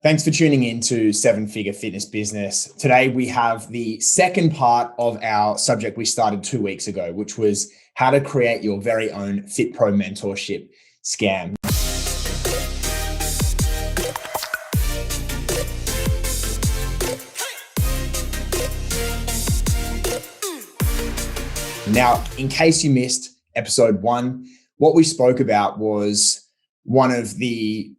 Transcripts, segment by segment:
Thanks for tuning in to Seven Figure Fitness Business. Today, we have the second part of our subject we started 2 weeks ago, which was how to create your very own fitpro mentorship scam. Now, in case you missed episode 1, what we spoke about was one of the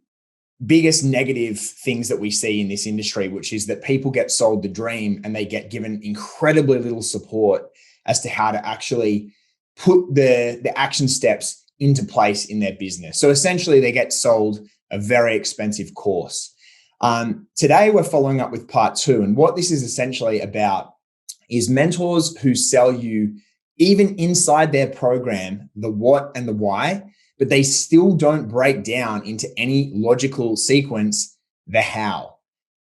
biggest negative things that we see in this industry, which is that people get sold the dream and they get given incredibly little support as to how to actually put the action steps into place in their business. So essentially they get sold a very expensive course. Today we're following up with part 2. And what this is essentially about is mentors who sell you, even inside their program, the what and the why, but they still don't break down into any logical sequence the how.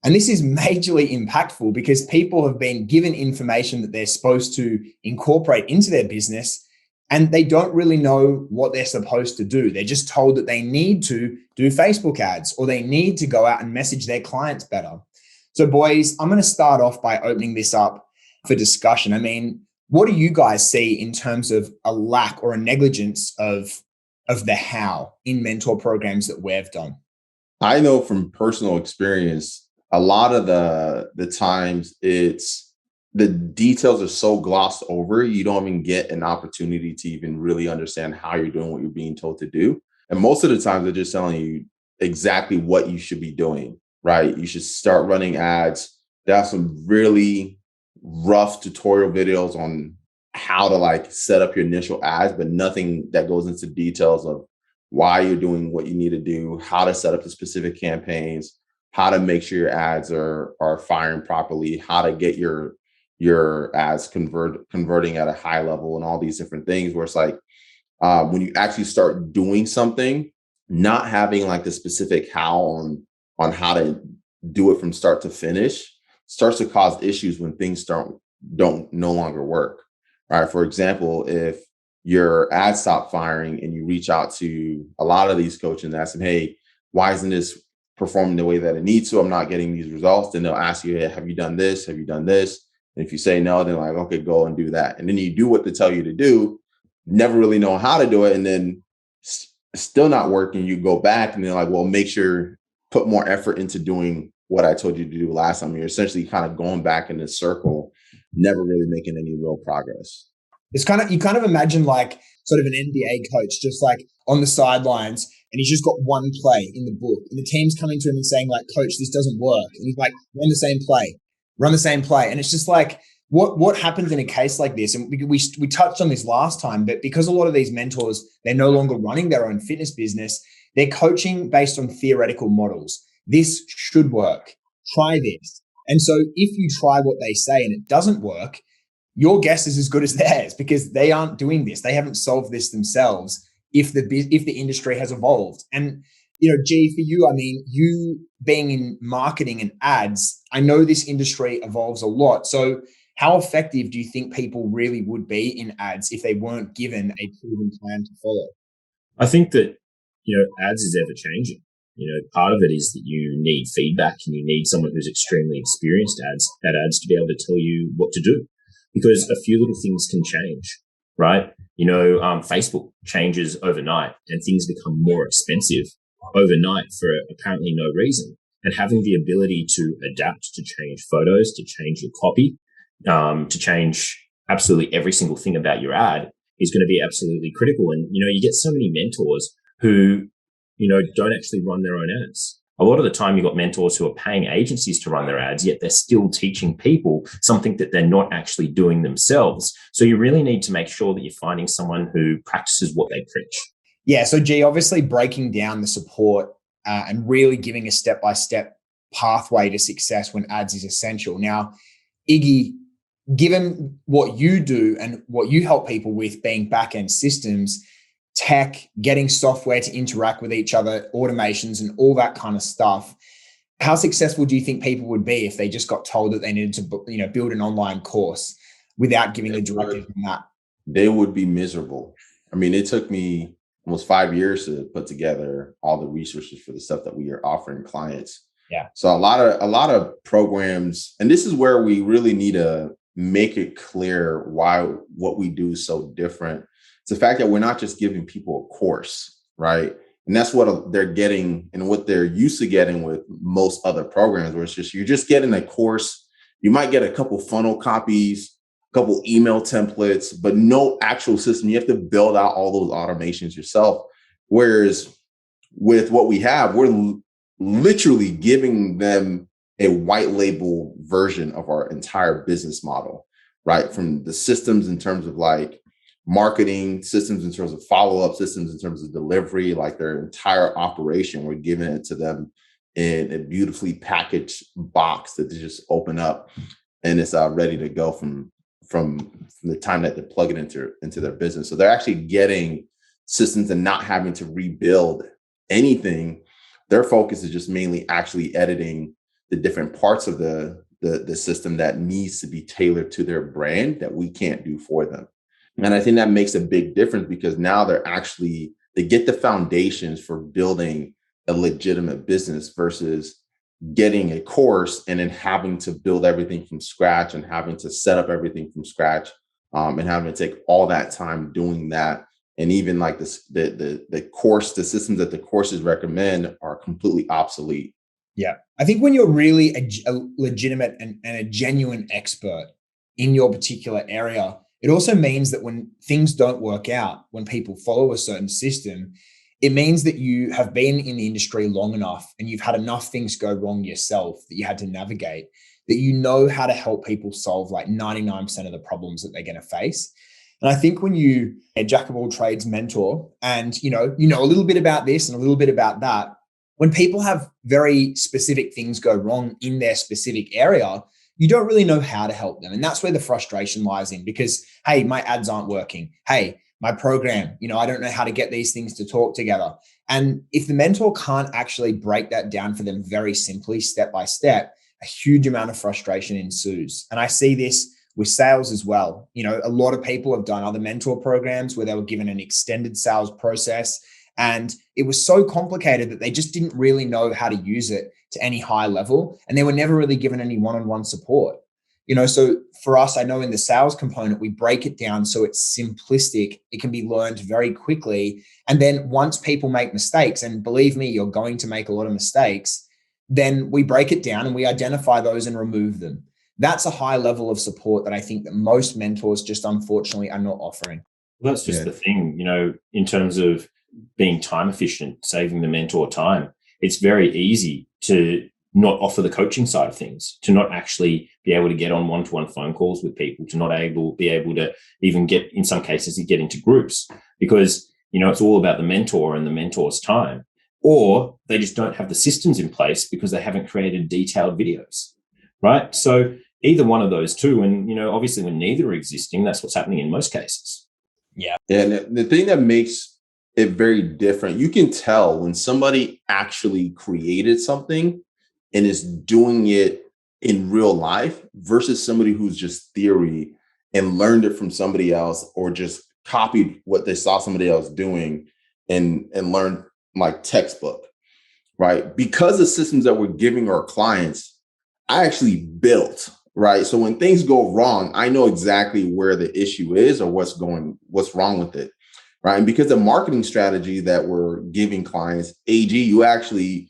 And this is majorly impactful because people have been given information that they're supposed to incorporate into their business, and they don't really know what they're supposed to do. They're just told that they need to do Facebook ads or they need to go out and message their clients better. So boys, I'm going to start off by opening this up for discussion. I mean, what do you guys see in terms of a lack or a negligence of the how in mentor programs that we've done? I know from personal experience, a lot of the times it's the details are so glossed over, you don't even get an opportunity to even really understand how you're doing what you're being told to do. And most of the times they're just telling you exactly what you should be doing, right? You should start running ads. There are some really rough tutorial videos on how to set up your initial ads, but nothing that goes into details of why you're doing what you need to do, how to set up the specific campaigns, how to make sure your ads are firing properly, how to get your ads converting at a high level, and all these different things where it's when you actually start doing something, not having the specific how on how to do it from start to finish starts to cause issues when things don't no longer work. Right. For example, if your ads stop firing and you reach out to a lot of these coaches and ask them, hey, why isn't this performing the way that it needs to? I'm not getting these results. Then they'll ask you, hey, have you done this? Have you done this? And if you say no, then okay, go and do that. And then you do what they tell you to do, never really know how to do it. And then still not working. You go back and they're well, make sure, put more effort into doing what I told you to do last time. You're essentially kind of going back in this circle, never really making any real progress. It's you kind of imagine sort of an NBA coach just on the sidelines, and he's just got one play in the book, and the team's coming to him and saying coach, this doesn't work. And he's run the same play. And it's just what happens in a case like this? And we touched on this last time, but because a lot of these mentors, they're no longer running their own fitness business, they're coaching based on theoretical models. This should work. Try this. And so if you try what they say and it doesn't work, your guess is as good as theirs because they aren't doing this. They haven't solved this themselves if the industry has evolved. And, G, for you, I mean, you being in marketing and ads, I know this industry evolves a lot. So how effective do you think people really would be in ads if they weren't given a proven plan to follow? I think that, ads is ever changing. Part of it is that you need feedback and you need someone who's extremely experienced at ads to be able to tell you what to do, because a few little things can change, right? Facebook changes overnight and things become more expensive overnight for apparently no reason. And having the ability to adapt, to change photos, to change your copy, to change absolutely every single thing about your ad is going to be absolutely critical. And, you get so many mentors who don't actually run their own ads. A lot of the time, you've got mentors who are paying agencies to run their ads, yet they're still teaching people something that they're not actually doing themselves. So you really need to make sure that you're finding someone who practices what they preach. Yeah. So G, obviously breaking down the support and really giving a step-by-step pathway to success when ads is essential. Now, Iggy, given what you do and what you help people with being back-end systems, tech, getting software to interact with each other, automations and all that kind of stuff, how successful do you think people would be if they just got told that they needed to build an online course without giving a directive on that? They would be miserable. I mean, it took me almost 5 years to put together all the resources for the stuff that we are offering clients. Yeah. So a lot of programs, and this is where we really need to make it clear why what we do is so different. It's the fact that we're not just giving people a course, right? And that's what they're getting and what they're used to getting with most other programs, where it's just you're just getting a course. You might get a couple funnel copies, a couple email templates, but no actual system. You have to build out all those automations yourself. Whereas with what we have, we're literally giving them a white label version of our entire business model, right? From the systems in terms of like marketing, systems in terms of follow-up, systems in terms of delivery, like their entire operation. We're giving it to them in a beautifully packaged box that they just open up, and it's ready to go from the time that they plug it into their business. So they're actually getting systems and not having to rebuild anything. Their focus is just mainly actually editing the different parts of the system that needs to be tailored to their brand that we can't do for them. And I think that makes a big difference, because now they get the foundations for building a legitimate business versus getting a course and then having to build everything from scratch and having to set up everything from scratch, and having to take all that time doing that. And even like this, the systems that the courses recommend are completely obsolete. Yeah. I think when you're really a legitimate and a genuine expert in your particular area, it also means that when things don't work out, when people follow a certain system, it means that you have been in the industry long enough and you've had enough things go wrong yourself that you had to navigate, that you know how to help people solve like 99% of the problems that they're going to face. And I think when you a jack of all trades mentor, and you know a little bit about this and a little bit about that, when people have very specific things go wrong in their specific area, you don't really know how to help them. And that's where the frustration lies in, because, hey, my ads aren't working. Hey, my program, I don't know how to get these things to talk together. And if the mentor can't actually break that down for them very simply, step by step, a huge amount of frustration ensues. And I see this with sales as well. A lot of people have done other mentor programs where they were given an extended sales process, and it was so complicated that they just didn't really know how to use it to any high level. And they were never really given any one-on-one support. So for us, I know in the sales component, we break it down so it's simplistic. It can be learned very quickly. And then once people make mistakes, and believe me, you're going to make a lot of mistakes, then we break it down and we identify those and remove them. That's a high level of support that I think that most mentors just unfortunately are not offering. Well, that's just the thing, in terms of being time efficient, saving the mentor time. It's very easy to not offer the coaching side of things, to not actually be able to get on one-to-one phone calls with people, to not be able to even get, in some cases, to get into groups, because, it's all about the mentor and the mentor's time, or they just don't have the systems in place because they haven't created detailed videos, right? So either one of those two, and, obviously when neither are existing, that's what's happening in most cases. Yeah. And the thing that makes it very different, you can tell when somebody actually created something and is doing it in real life versus somebody who's just theory and learned it from somebody else, or just copied what they saw somebody else doing and learned like textbook, right? Because the systems that we're giving our clients, I actually built, right? So when things go wrong, I know exactly where the issue is or what's wrong with it, right? And because the marketing strategy that we're giving clients, AG, you actually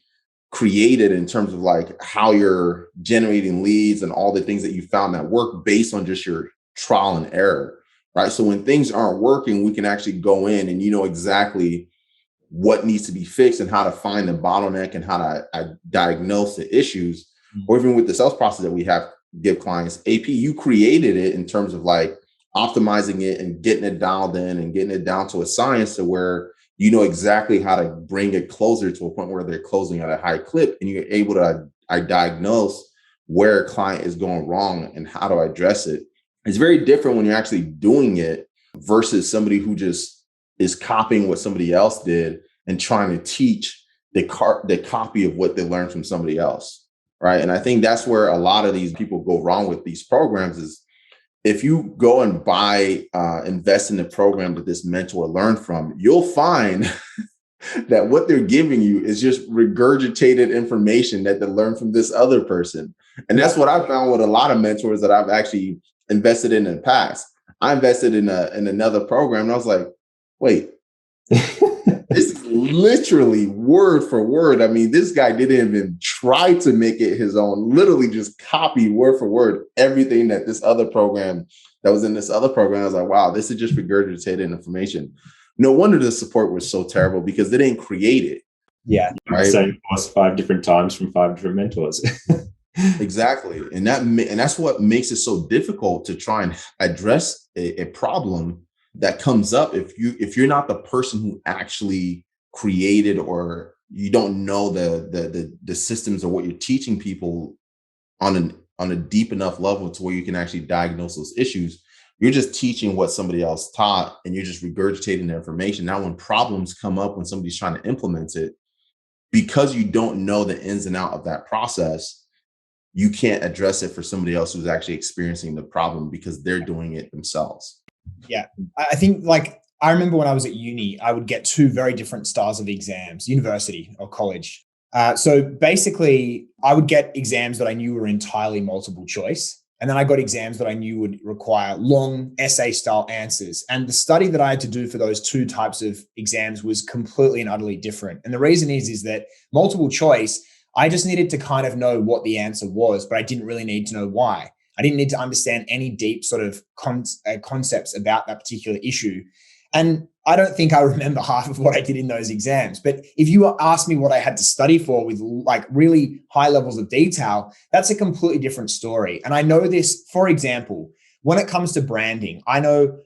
created in terms of like how you're generating leads and all the things that you found that work based on just your trial and error, right? So when things aren't working, we can actually go in and exactly what needs to be fixed and how to find the bottleneck and how to diagnose the issues. Or even with the sales process that we give clients, AP, you created it in terms of like optimizing it and getting it dialed in and getting it down to a science to where you know exactly how to bring it closer to a point where they're closing at a high clip, and you're able to diagnose where a client is going wrong and how to address it. It's very different when you're actually doing it versus somebody who just is copying what somebody else did and trying to teach the copy of what they learned from somebody else, right? And I think that's where a lot of these people go wrong with these programs is if you go and invest in the program that this mentor learned from, you'll find that what they're giving you is just regurgitated information that they learned from this other person. And that's what I found with a lot of mentors that I've actually invested in the past. I invested in another program, and I was like, wait, this is literally word for word. I mean, this guy didn't even try to make it his own, literally just copy word for word everything that this other program that was in this other program. I was like, wow, this is just regurgitated information. No wonder the support was so terrible because they didn't create it. Yeah. Right. Same course 5 different times from 5 different mentors. Exactly. And that's what makes it so difficult to try and address a problem that comes up if you're not the person who actually created, or you don't know the systems or what you're teaching people on a deep enough level to where you can actually diagnose those issues. You're just teaching what somebody else taught, and you're just regurgitating the information. Now, when problems come up, when somebody's trying to implement it, because you don't know the ins and out of that process, you can't address it for somebody else who's actually experiencing the problem because they're doing it themselves. Yeah. I think, like, I remember when I was at uni, I would get 2 very different styles of exams, university or college. So basically, I would get exams that I knew were entirely multiple choice. And then I got exams that I knew would require long essay style answers. And the study that I had to do for those 2 types of exams was completely and utterly different. And the reason is that multiple choice, I just needed to kind of know what the answer was, but I didn't really need to know why. I didn't need to understand any deep sort of concepts about that particular issue. And I don't think I remember half of what I did in those exams. But if you ask me what I had to study for with like really high levels of detail, that's a completely different story. And I know this, for example, when it comes to branding, I know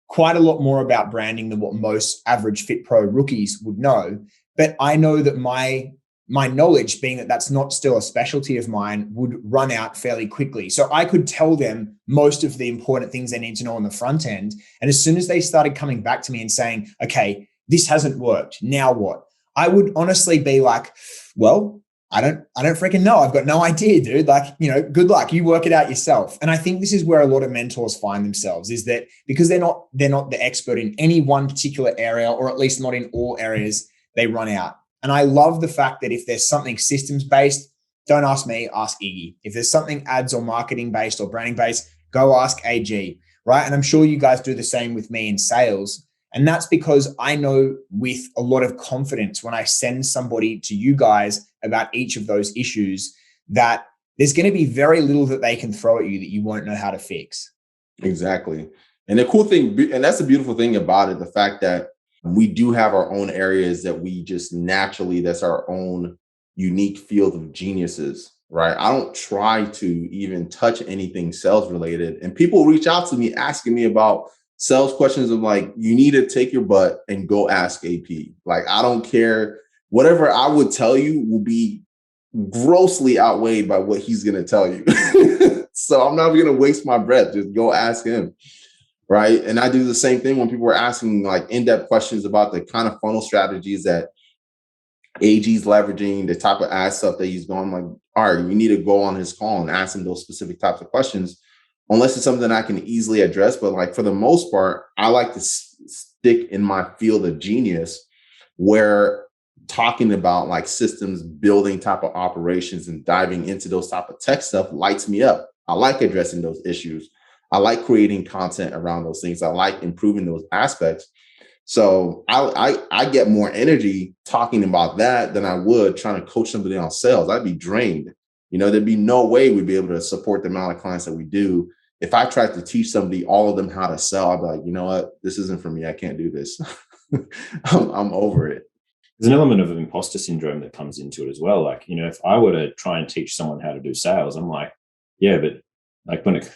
quite a lot more about branding than what most average fitpro rookies would know. But I know that my knowledge, being that that's not still a specialty of mine, would run out fairly quickly. So I could tell them most of the important things they need to know on the front end. And as soon as they started coming back to me and saying, okay, this hasn't worked, now what? I would honestly be like, well, I don't freaking know. I've got no idea, dude. Like, good luck. You work it out yourself. And I think this is where a lot of mentors find themselves, is that because they're not the expert in any one particular area, or at least not in all areas, they run out. And I love the fact that if there's something systems based, don't ask me, ask Iggy. If there's something ads or marketing based or branding based, go ask AG, right? And I'm sure you guys do the same with me in sales. And that's because I know with a lot of confidence when I send somebody to you guys about each of those issues, that there's going to be very little that they can throw at you that you won't know how to fix. Exactly. And the cool thing, and that's the beautiful thing about it, the fact that we do have our own areas that we just naturally, that's our own unique field of geniuses, right? I don't try to even touch anything sales related. And people reach out to me asking me about sales questions of like, you need to take your butt and go ask AP. Like, I don't care. Whatever I would tell you will be grossly outweighed by what he's going to tell you. So I'm not going to waste my breath. Just go ask him. Right. And I do the same thing when people are asking like in-depth questions about the kind of funnel strategies that AG's leveraging, the type of ad stuff that he's going. I'm like, all right, you need to go on his call and ask him those specific types of questions, unless it's something I can easily address. But like for the most part, I like to stick in my field of genius, where talking about like systems building type of operations and diving into those type of tech stuff lights me up. I like addressing those issues. I like creating content around those things. I like improving those aspects. So I get more energy talking about that than I would trying to coach somebody on sales. I'd be drained. There'd be no way we'd be able to support the amount of clients that we do. If I tried to teach somebody, all of them, how to sell, I'd be like, you know what? This isn't for me. I can't do this. I'm over it. There's an element of imposter syndrome that comes into it as well. Like, if I were to try and teach someone how to do sales, I'm like, yeah, but like when it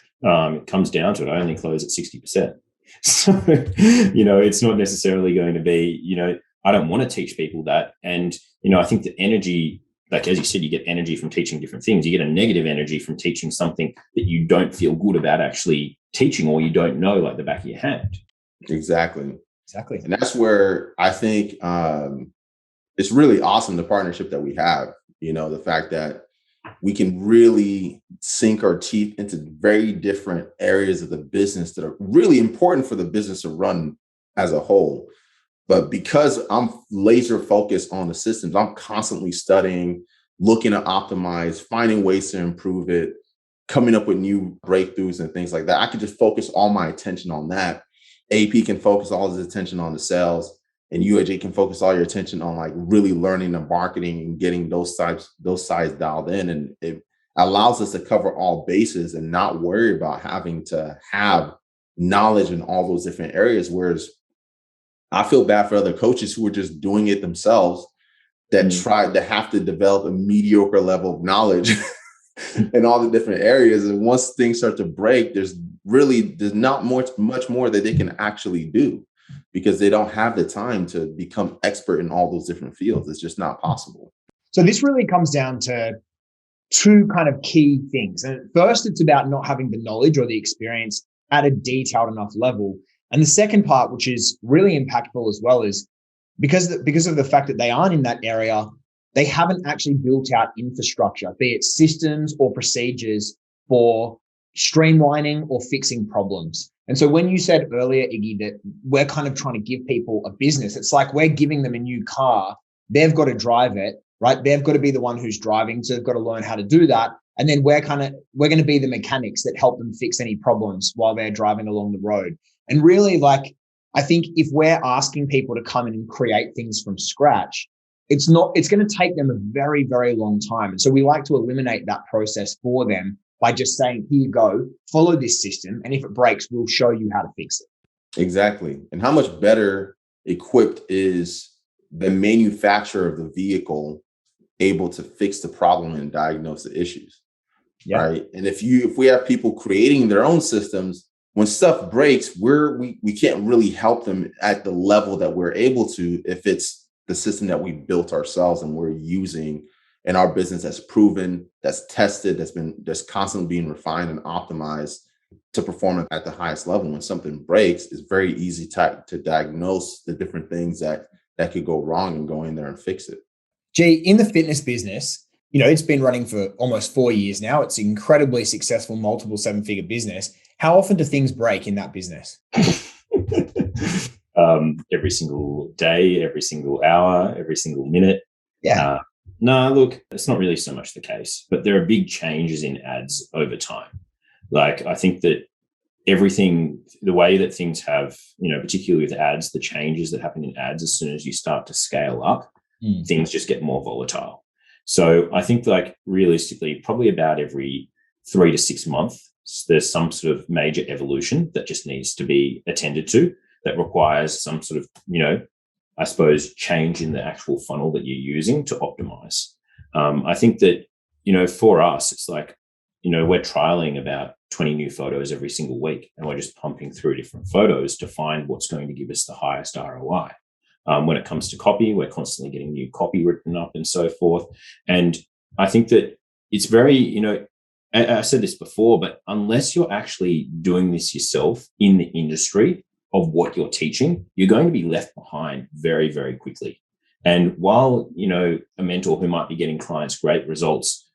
comes down to it, I only close at 60%. So, it's not necessarily going to be, I don't want to teach people that. And, I think the energy, like, as you said, you get energy from teaching different things. You get a negative energy from teaching something that you don't feel good about actually teaching, or you don't know like the back of your hand. Exactly. And that's where I think it's really awesome, the partnership that we have, the fact that we can really sink our teeth into very different areas of the business that are really important for the business to run as a whole. But because I'm laser focused on the systems, I'm constantly studying, looking to optimize, finding ways to improve it, coming up with new breakthroughs and things like that. I could just focus all my attention on that. AP can focus all his attention on the sales, and UAJ can focus all your attention on like really learning the marketing and getting those sides dialed in. And it allows us to cover all bases and not worry about having to have knowledge in all those different areas. Whereas I feel bad for other coaches who are just doing it themselves that try to have to develop a mediocre level of knowledge in all the different areas. And once things start to break, there's not much more that they can actually do because they don't have the time to become expert in all those different fields. It's just not possible. So this really comes down to two kind of key things. And first, it's about not having the knowledge or the experience at a detailed enough level. And the second part, which is really impactful as well, is because of the fact that they aren't in that area, they haven't actually built out infrastructure, be it systems or procedures for streamlining or fixing problems. And so when you said earlier, Iggy, that we're kind of trying to give people a business, it's like we're giving them a new car. They've got to drive it, right? They've got to be the one who's driving. So they've got to learn how to do that. And then we're going to be the mechanics that help them fix any problems while they're driving along the road. And really, like, I think if we're asking people to come in and create things from scratch, it's going to take them a very, very long time. And so we like to eliminate that process for them by just saying, here you go, follow this system. And if it breaks, we'll show you how to fix it. Exactly. And how much better equipped is the manufacturer of the vehicle able to fix the problem and diagnose the issues? Yeah. Right. And if we have people creating their own systems, when stuff breaks, we can't really help them at the level that we're able to if it's the system that we built ourselves and we're using in our business that's proven, that's tested, that's constantly being refined and optimized to perform at the highest level. When something breaks, it's very easy to diagnose the different things that could go wrong and go in there and fix it. Gee, in the fitness business, it's been running for almost 4 years now. It's an incredibly successful, multiple seven-figure business. How often do things break in that business? Every single day, every single hour, every single minute. Yeah. No, look, it's not really so much the case, but there are big changes in ads over time. Like, I think that everything, the way that things have, particularly with ads, the changes that happen in ads, as soon as you start to scale up, things just get more volatile. So I think, like, realistically, probably about every 3 to 6 months, there's some sort of major evolution that just needs to be attended to that requires some sort of, I suppose, change in the actual funnel that you're using to optimize. I think that, for us, it's like, we're trialing about 20 new photos every single week, and we're just pumping through different photos to find what's going to give us the highest ROI. When it comes to copy, we're constantly getting new copy written up and so forth. And I think that it's very, I said this before, but unless you're actually doing this yourself in the industry of what you're teaching, you're going to be left behind very, very quickly. And while, a mentor who might be getting clients great results,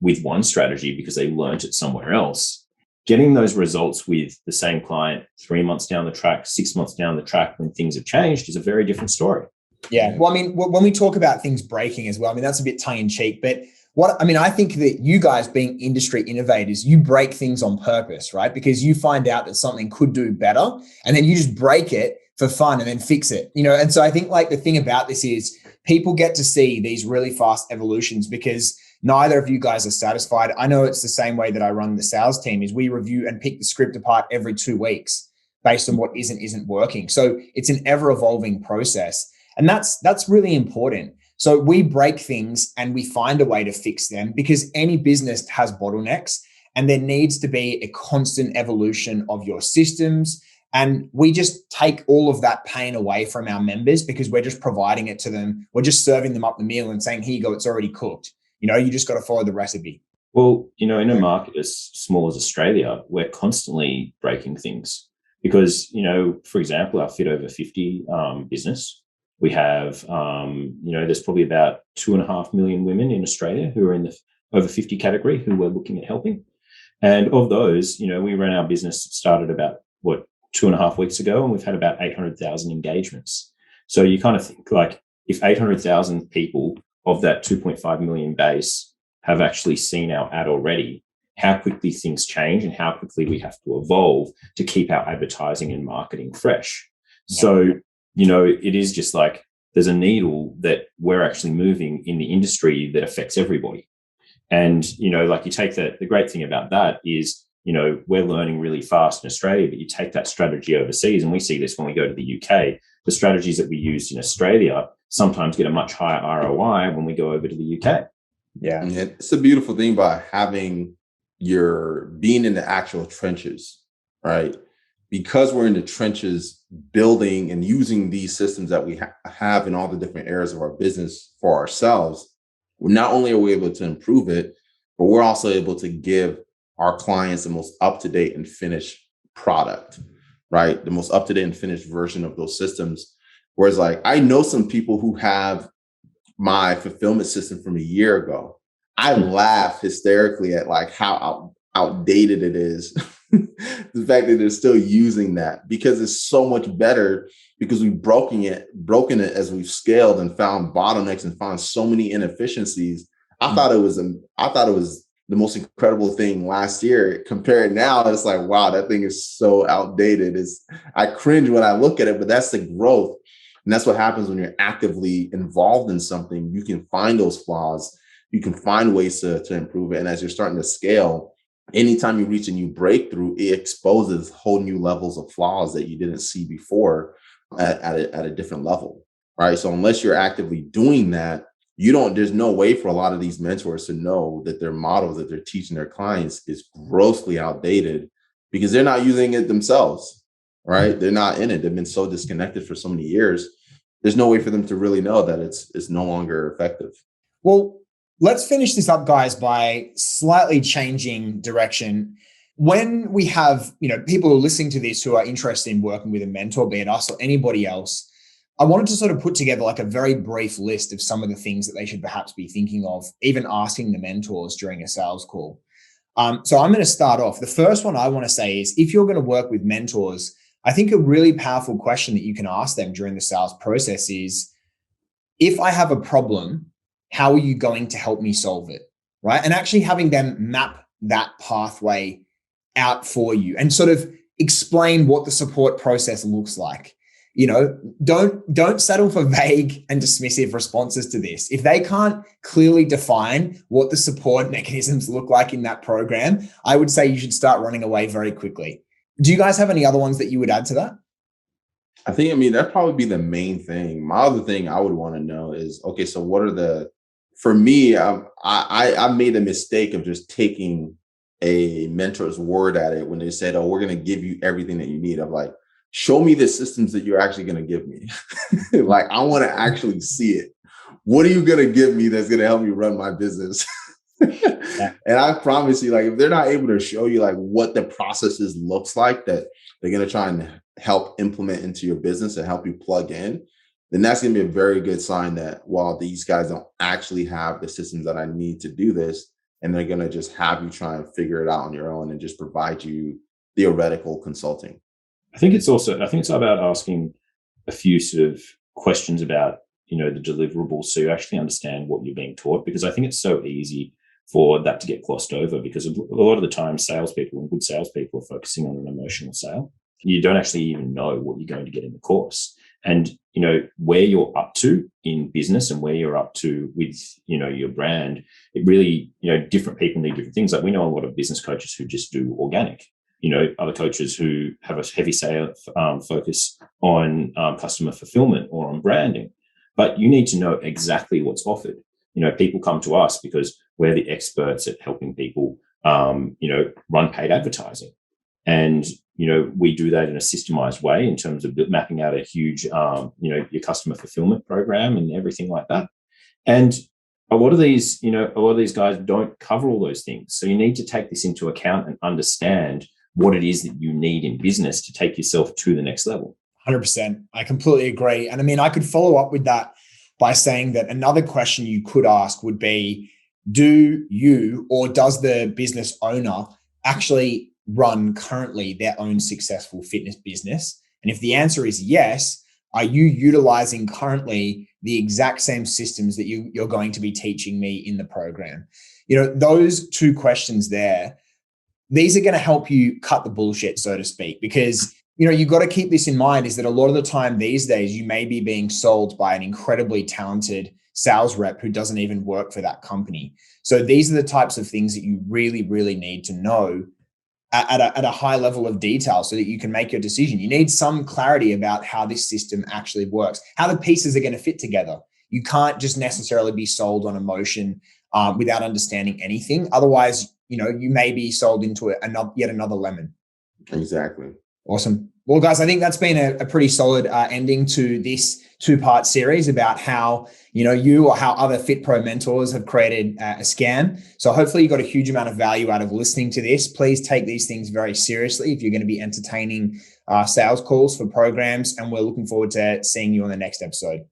with one strategy because they learned it somewhere else, getting those results with the same client 3 months down the track, 6 months down the track when things have changed is a very different story. Yeah. Well, I mean, when we talk about things breaking as well, I mean, that's a bit tongue in cheek, but I think that you guys being industry innovators, you break things on purpose, right? Because you find out that something could do better and then you just break it for fun and then fix it, And so I think, like, the thing about this is people get to see these really fast evolutions because neither of you guys are satisfied. I know it's the same way that I run the sales team is we review and pick the script apart every 2 weeks based on what isn't working. So it's an ever evolving process. And that's really important. So we break things and we find a way to fix them because any business has bottlenecks and there needs to be a constant evolution of your systems. And we just take all of that pain away from our members because we're just providing it to them. We're just serving them up the meal and saying, here you go, it's already cooked. You just got to follow the recipe. Well, in a market as small as Australia, we're constantly breaking things because, for example, our Fit Over 50 business, we have, there's probably about 2.5 million women in Australia who are in the over 50 category who we're looking at helping. And of those, we ran our business, started about 2.5 weeks ago, and we've had about 800,000 engagements. So you kind of think like, if 800,000 people of that 2.5 million base have actually seen our ad already, how quickly things change and how quickly we have to evolve to keep our advertising and marketing fresh. Yeah. So, it is just like there's a needle that we're actually moving in the industry that affects everybody. And, like you take the great thing about that is, we're learning really fast in Australia, but you take that strategy overseas, and we see this when we go to the UK, the strategies that we use in Australia sometimes get a much higher ROI when we go over to the UK. Yeah. And it's a beautiful thing about having being in the actual trenches, right? Because we're in the trenches building and using these systems that we have in all the different areas of our business for ourselves, not only are we able to improve it, but we're also able to give our clients the most up-to-date and finished product, right? The most up-to-date and finished version of those systems. Whereas like, I know some people who have my fulfillment system from a year ago. I laugh hysterically at like how outdated it is. The fact that they're still using that, because it's so much better, because we've broken it as we've scaled and found bottlenecks and found so many inefficiencies. I thought it was the most incredible thing last year. Compared now, it's like, wow, that thing is so outdated. I cringe when I look at it, but that's the growth. And that's what happens when you're actively involved in something. You can find those flaws. You can find ways to improve it. And as you're starting to scale, anytime you reach a new breakthrough, it exposes whole new levels of flaws that you didn't see before at a different level, right? So unless you're actively doing that, there's no way for a lot of these mentors to know that their model that they're teaching their clients is grossly outdated, because they're not using it themselves, right? They're not in it. They've been so disconnected for so many years. There's no way for them to really know that it's no longer effective. Well, let's finish this up, guys, by slightly changing direction. When we have, people who are listening to this who are interested in working with a mentor, be it us or anybody else, I wanted to sort of put together like a very brief list of some of the things that they should perhaps be thinking of, even asking the mentors during a sales call. So I'm going to start off. The first one I want to say is, if you're going to work with mentors, I think a really powerful question that you can ask them during the sales process is, if I have a problem, how are you going to help me solve it? Right. And actually having them map that pathway out for you and sort of explain what the support process looks like. Don't settle for vague and dismissive responses to this. If they can't clearly define what the support mechanisms look like in that program, I would say you should start running away very quickly. Do you guys have any other ones that you would add to that? I think, that'd probably be the main thing. My other thing I would want to know is, okay, so what are for me, I made a mistake of just taking a mentor's word at it when they said, oh, we're going to give you everything that you need. I'm like, show me the systems that you're actually going to give me. Like, I want to actually see it. What are you going to give me that's going to help me run my business? Yeah. And I promise you, like, if they're not able to show you like what the processes looks like that they're going to try and help implement into your business and help you plug in, then that's going to be a very good sign that, well, these guys don't actually have the systems that I need to do this. And they're going to just have you try and figure it out on your own and just provide you theoretical consulting. I think it's about asking a few sort of questions about, the deliverables, so you actually understand what you're being taught, because I think it's so easy for that to get glossed over, because a lot of the time salespeople and good salespeople are focusing on an emotional sale. You don't actually even know what you're going to get in the course. And, where you're up to in business and where you're up to with, your brand, it really, different people need different things. Like, we know a lot of business coaches who just do organic, other coaches who have a heavy sale focus on customer fulfillment or on branding. But you need to know exactly what's offered. People come to us because we're the experts at helping people, run paid advertising. And, we do that in a systemized way in terms of mapping out a huge, your customer fulfillment program and everything like that. And a lot of these guys don't cover all those things. So you need to take this into account and understand what it is that you need in business to take yourself to the next level. 100%. I completely agree. And I could follow up with that by saying that another question you could ask would be, do you or does the business owner actually run currently their own successful fitness business? And if the answer is yes, are you utilizing currently the exact same systems that you're going to be teaching me in the program? Those two questions there, these are going to help you cut the bullshit, so to speak, because you've got to keep this in mind, is that a lot of the time these days you may be being sold by an incredibly talented sales rep who doesn't even work for that company. So these are the types of things that you really, really need to know at a high level of detail so that you can make your decision. You need some clarity about how this system actually works, how the pieces are going to fit together. You can't just necessarily be sold on emotion without understanding anything. Otherwise, you may be sold into yet another lemon. Exactly. Awesome. Well, guys, I think that's been a pretty solid ending to this two-part series about how, you or how other FitPro mentors have created a scam. So hopefully you got a huge amount of value out of listening to this. Please take these things very seriously if you're going to be entertaining sales calls for programs. And we're looking forward to seeing you on the next episode.